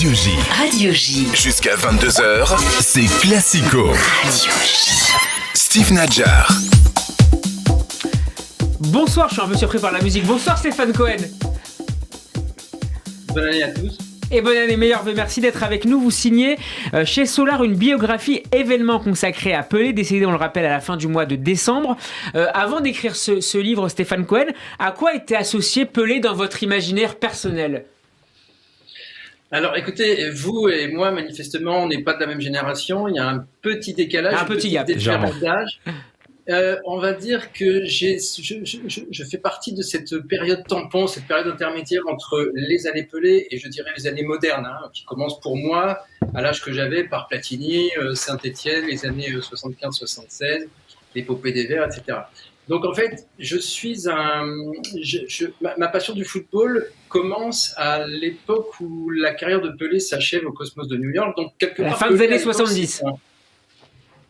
Radio J. Radio J. Jusqu'à 22h, c'est Classico. Radio J. Steve Nadjar. Bonsoir, je suis un peu surpris par la musique. Bonsoir Stéphane Cohen. Bonne année à tous. Et bonne année, meilleurs vœux. Merci d'être avec nous. Vous signez chez Solar une biographie événement consacrée à Pelé, décédé, on le rappelle, à la fin du mois de décembre. Avant d'écrire ce livre, Stéphane Cohen, à quoi était associé Pelé dans votre imaginaire personnel ? Alors écoutez, vous et moi, manifestement, on n'est pas de la même génération. Il y a un petit décalage, un petit gap, différence d'âge. On va dire que je fais partie de cette période tampon, cette période intermédiaire entre les années Pelé et je dirais les années modernes, qui commencent pour moi à l'âge que j'avais par Platini, Saint-Étienne, les années 75-76, l'épopée des Verts, etc. Donc en fait, ma passion du football commence à l'époque où la carrière de Pelé s'achève au Cosmos de New York, donc quelque part. La fin des années 70.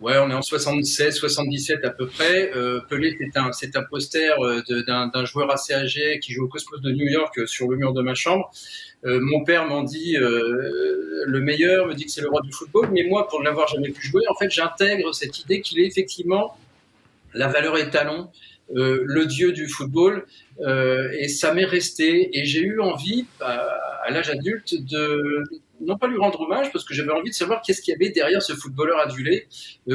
Ouais, on est en 76, 77 à peu près. Pelé, c'est un poster d'un joueur assez âgé qui joue au Cosmos de New York sur le mur de ma chambre. Mon père m'en dit le meilleur, me dit que c'est le roi du football, mais moi, pour ne l'avoir jamais pu jouer, en fait, j'intègre cette idée qu'il est effectivement la valeur étalon, le dieu du football, et ça m'est resté. Et j'ai eu envie, à l'âge adulte, de non pas lui rendre hommage, parce que j'avais envie de savoir qu'est-ce qu'il y avait derrière ce footballeur adulé,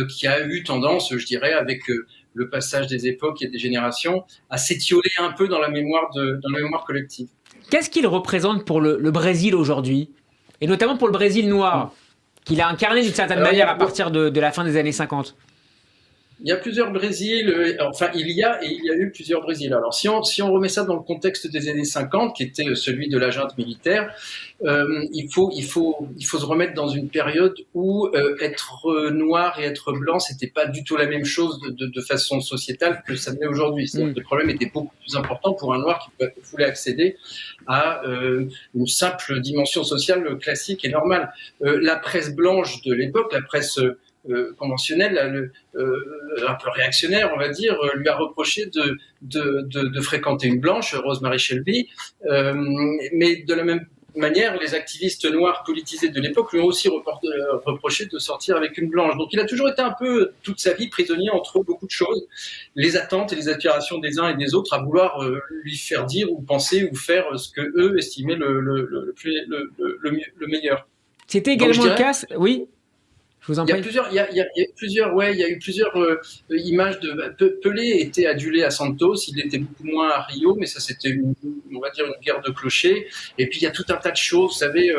qui a eu tendance, je dirais, avec le passage des époques et des générations, à s'étioler un peu dans la mémoire collective. Qu'est-ce qu'il représente pour le Brésil aujourd'hui ? Et notamment pour le Brésil noir, qu'il a incarné d'une certaine manière à partir de la fin des années 50 ? Il y a plusieurs Brésils, il y a eu plusieurs Brésils. Alors, si on remet ça dans le contexte des années 50, qui était celui de la junte militaire, il faut se remettre dans une période où être noir et être blanc, c'était pas du tout la même chose de façon sociétale que ça l'est aujourd'hui. C'est-à-dire que le problème était beaucoup plus important pour un noir qui voulait accéder à une simple dimension sociale classique et normale. La presse blanche de l'époque, la presse conventionnel, un peu réactionnaire, on va dire, lui a reproché de fréquenter une blanche, Rosemary Shelby, mais de la même manière, les activistes noirs politisés de l'époque lui ont aussi reproché de sortir avec une blanche. Donc il a toujours été un peu, toute sa vie, prisonnier entre beaucoup de choses, les attentes et les aspirations des uns et des autres à vouloir lui faire dire ou penser ou faire ce que eux estimaient le meilleur. C'était également le cas, oui. Je vous en prie. Il y a eu plusieurs images de Pelé était adulé à Santos, il était beaucoup moins à Rio, mais ça c'était on va dire une guerre de clochers. Et puis il y a tout un tas de choses, vous savez,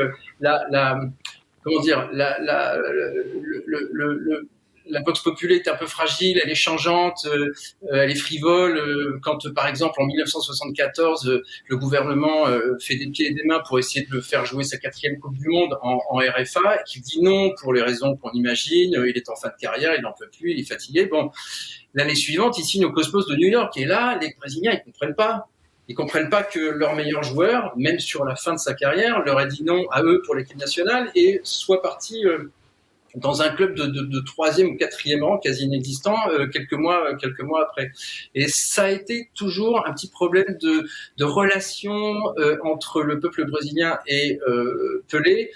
la vox populi est un peu fragile, elle est changeante, elle est frivole. Quand, par exemple, en 1974, le gouvernement fait des pieds et des mains pour essayer de le faire jouer sa 4e Coupe du Monde en RFA, et qui dit non pour les raisons qu'on imagine, il est en fin de carrière, il n'en peut plus, il est fatigué. Bon, l'année suivante, il signe au Cosmos de New York, et là, les Brésiliens, ils comprennent pas. Ils comprennent pas que leur meilleur joueur, même sur la fin de sa carrière, leur a dit non à eux pour l'équipe nationale, et soit parti dans un club de 3e ou 4e rang, quasi inexistant, quelques mois après. Et ça a été toujours un petit problème de relation entre le peuple brésilien et Pelé,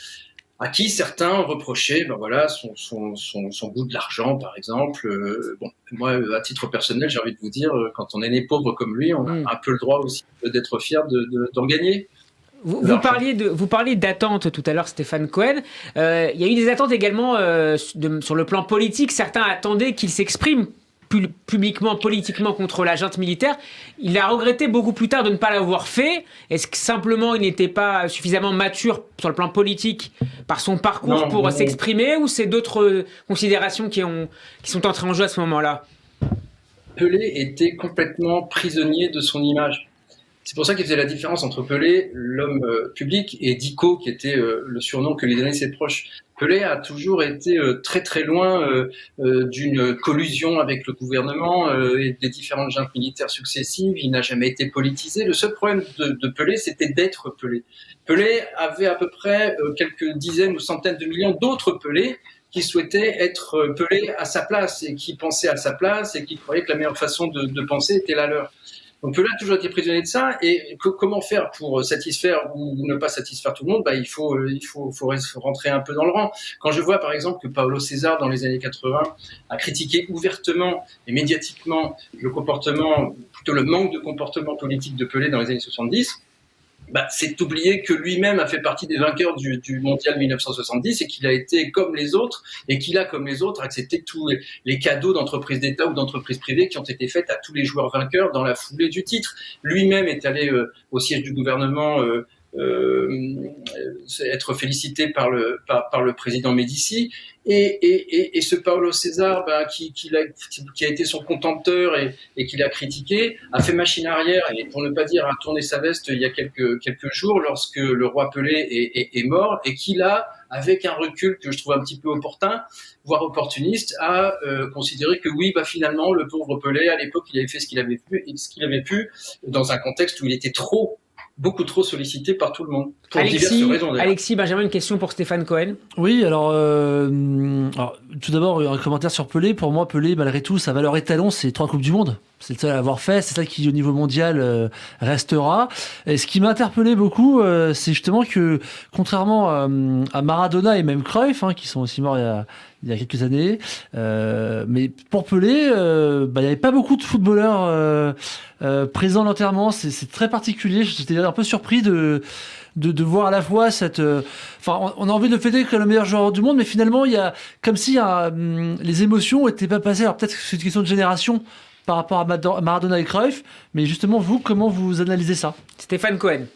à qui certains reprochaient son goût de l'argent, par exemple. Moi, à titre personnel, j'ai envie de vous dire, quand on est né pauvre comme lui, on a un peu le droit aussi d'être fier d'en gagner. Vous parliez d'attentes tout à l'heure, Stéphane Cohen. Il y a eu des attentes également sur le plan politique. Certains attendaient qu'il s'exprime publiquement, politiquement contre la junte militaire. Il a regretté beaucoup plus tard de ne pas l'avoir fait. Est-ce que simplement il n'était pas suffisamment mature sur le plan politique par son parcours pour s'exprimer, ou c'est d'autres considérations qui sont entrées en jeu à ce moment-là ? Pelé était complètement prisonnier de son image. C'est pour ça qu'il faisait la différence entre Pelé, l'homme public, et Dico, qui était le surnom que lui donnaient ses proches. Pelé a toujours été très très loin d'une collusion avec le gouvernement et des différentes juntes militaires successives. Il n'a jamais été politisé. Le seul problème de Pelé, c'était d'être Pelé. Pelé avait à peu près quelques dizaines ou centaines de millions d'autres Pelé qui souhaitaient être Pelé à sa place et qui pensaient à sa place et qui croyaient que la meilleure façon de penser était la leur. Donc Pelé a toujours été prisonnier de ça. Et comment faire pour satisfaire ou ne pas satisfaire tout le monde? Il faut rentrer un peu dans le rang. Quand je vois par exemple que Paulo César dans les années 80 a critiqué ouvertement et médiatiquement le comportement, plutôt le manque de comportement politique de Pelé dans les années 70, c'est oublier que lui-même a fait partie des vainqueurs du mondial 1970 et qu'il a été comme les autres et qu'il a comme les autres accepté tous les cadeaux d'entreprises d'État ou d'entreprises privées qui ont été faits à tous les joueurs vainqueurs dans la foulée du titre. Lui-même est allé au siège du gouvernement être félicité par le président Médici et ce Paulo César qui a été son contempteur et qui l'a critiqué a fait machine arrière et pour ne pas dire a tourné sa veste il y a quelques jours lorsque le roi Pelé est mort et qu'il a avec un recul que je trouve un petit peu opportun voire opportuniste a considéré que oui finalement le pauvre Pelé à l'époque il avait fait ce qu'il avait pu dans un contexte où il était beaucoup trop sollicité par tout le monde. Pour diverses raisons, d'ailleurs. Alexis, Benjamin, une question pour Stéphane Cohen. Oui, alors tout d'abord, un commentaire sur Pelé. Pour moi, Pelé, malgré tout, sa valeur étalon, c'est 3 Coupes du Monde. C'est le seul à avoir fait, c'est ça qui, au niveau mondial, restera. Et ce qui m'a interpellé beaucoup, c'est justement que, contrairement à Maradona et même Cruyff, qui sont aussi morts il y a quelques années, mais pour Pelé, il n'y avait pas beaucoup de footballeurs présents à l'enterrement. C'est très particulier. J'étais un peu surpris de voir à la fois cette... on a envie de le fêter comme le meilleur joueur du monde, mais finalement, il y a comme si les émotions n'étaient pas passées. Alors peut-être que c'est une question de génération par rapport à Maradona et Cruyff, mais justement, vous, comment vous analysez ça? Stéphane Cohen.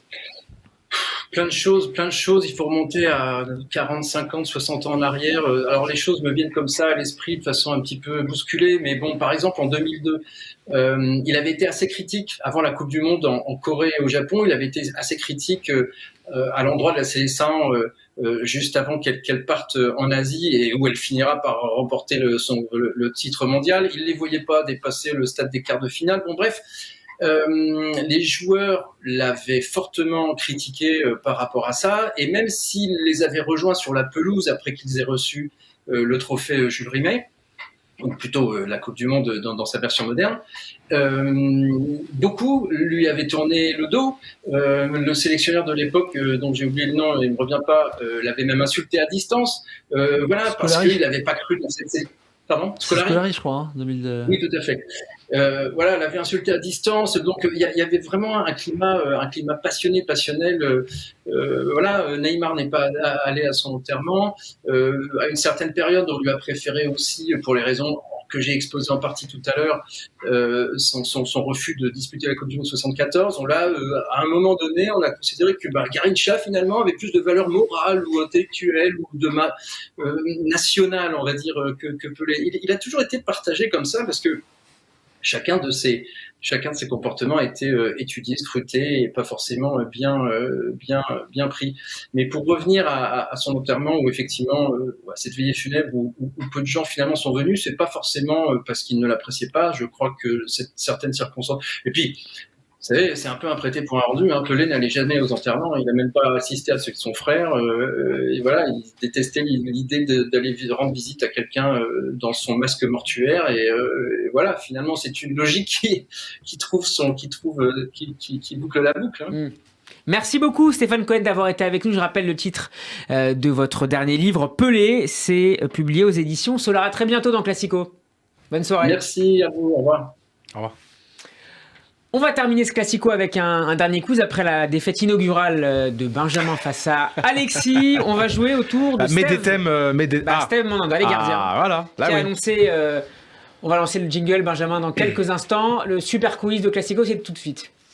Plein de choses. Il faut remonter à 40, 50, 60 ans en arrière. Alors les choses me viennent comme ça à l'esprit de façon un petit peu bousculée. Mais bon, par exemple, en 2002, il avait été assez critique avant la Coupe du Monde en Corée et au Japon. Il avait été assez critique à l'endroit de la Célestin juste avant qu'elle parte en Asie et où elle finira par remporter le titre mondial. Il les voyait pas dépasser le stade des quarts de finale. Bon, bref. Les joueurs l'avaient fortement critiqué par rapport à ça, et même s'ils les avaient rejoints sur la pelouse après qu'ils aient reçu le trophée Jules Rimet, ou plutôt la Coupe du Monde dans sa version moderne, beaucoup lui avaient tourné le dos. Le sélectionneur de l'époque, dont j'ai oublié le nom, il me revient pas, l'avait même insulté à distance, parce qu'il n'avait pas cru dans cette... Pardon, Scolari, je crois, 2002. Oui, tout à fait. Elle avait insulté à distance, donc il y avait vraiment un climat passionné, passionnel. Neymar n'est pas allé à son enterrement. À une certaine période, on lui a préféré aussi, pour les raisons que j'ai exposées en partie tout à l'heure, son refus de disputer la Coupe du Monde 74. À un moment donné, on a considéré que Garrincha finalement avait plus de valeur morale ou intellectuelle ou nationale, on va dire, que Pelé. Il a toujours été partagé comme ça parce que chacun de ses comportements a été étudié, scruté et pas forcément bien pris. Mais pour revenir à son enterrement où effectivement à cette veillée funèbre où peu de gens finalement sont venus, c'est pas forcément parce qu'ils ne l'appréciaient pas. Je crois que certaines circonstances. Et puis, vous savez, c'est un peu un prêté pour un rendu. Pelé n'allait jamais aux enterrements. Il n'a même pas assisté à ceux de son frère. Et voilà, il détestait l'idée d'aller rendre visite à quelqu'un dans son masque mortuaire. Et voilà, finalement, c'est une logique qui boucle la boucle. Merci beaucoup Stéphane Cohen d'avoir été avec nous. Je rappelle le titre de votre dernier livre, Pelé. C'est publié aux éditions Solar. À très bientôt dans Classico. Bonne soirée. Merci à vous. Au revoir. Au revoir. On va terminer ce Classico avec un dernier quiz après la défaite inaugurale de Benjamin face à Alexis. On va jouer autour de Steve. Steve Mandanda, les gardiens. Voilà. Qui a annoncé... on va lancer le jingle, Benjamin, dans quelques instants. Le super quiz de Classico, c'est tout de suite.